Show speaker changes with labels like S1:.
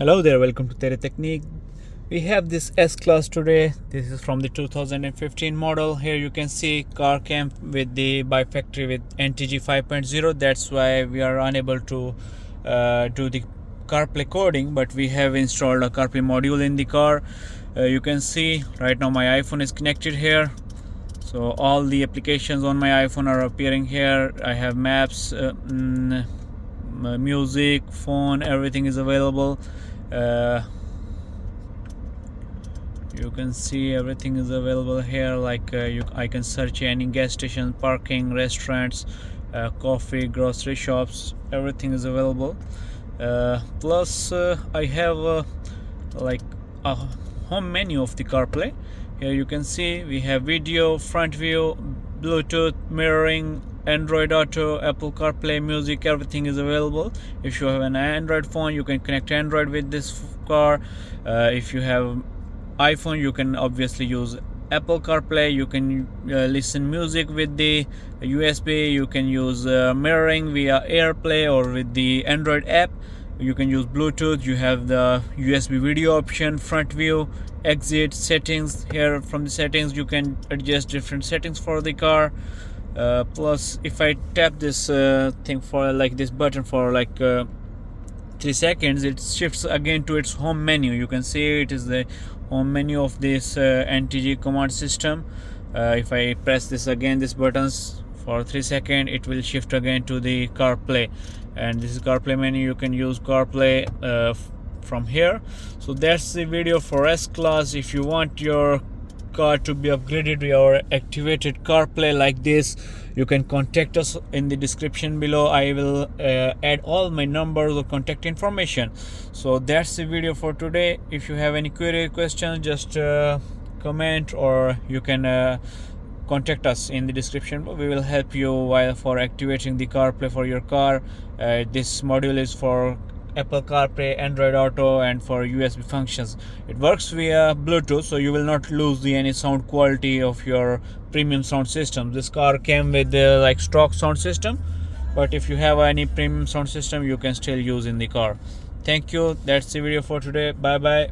S1: Hello there, welcome to Tereteknik. We have this S-Class today. This is from the 2015 model. Here you can see car cam with the by factory with NTG 5.0. That's why we are unable to do the CarPlay coding, but we have installed a CarPlay module in the car. You can see right now my iPhone is connected here. So all the applications on my iPhone are appearing here. I have maps, music, phone, everything is available. You can see everything is available here, like I can search any gas station, parking, restaurants, coffee, grocery shops, everything is available. Plus I have like a home menu of the CarPlay. Here you can see we have video, front view, Bluetooth, mirroring, Android Auto, Apple CarPlay, music, everything is available. If you have an Android phone, you can connect Android with this car. If you have iPhone, you can obviously use Apple CarPlay. You can listen music with the USB. You can use mirroring via Airplay or with the Android app. You can use Bluetooth. You have the USB video option, front view, exit, settings. Here from the settings you can adjust different settings for the car. Plus if I tap this thing for like this button for like 3 seconds, it shifts again to its home menu. You can see it is the home menu of this NTG command system. If I press this again, this buttons for 3 seconds, it will shift again to the CarPlay, and this is CarPlay menu. You can use CarPlay from here. So that's the video for S-Class. If you want your car to be upgraded or activated CarPlay like this, you can contact us in the description below. I will add all my numbers or contact information. So that's the video for today. If you have any query questions, just comment, or you can contact us in the description. We will help you while for activating the CarPlay for your car. This module is for Apple CarPlay, Android Auto, and for USB functions. It works via Bluetooth, so you will not lose any sound quality of your premium sound system. This car came with like stock sound system, but if you have any premium sound system, you can still use in the car. Thank you. That's the video for today. Bye bye.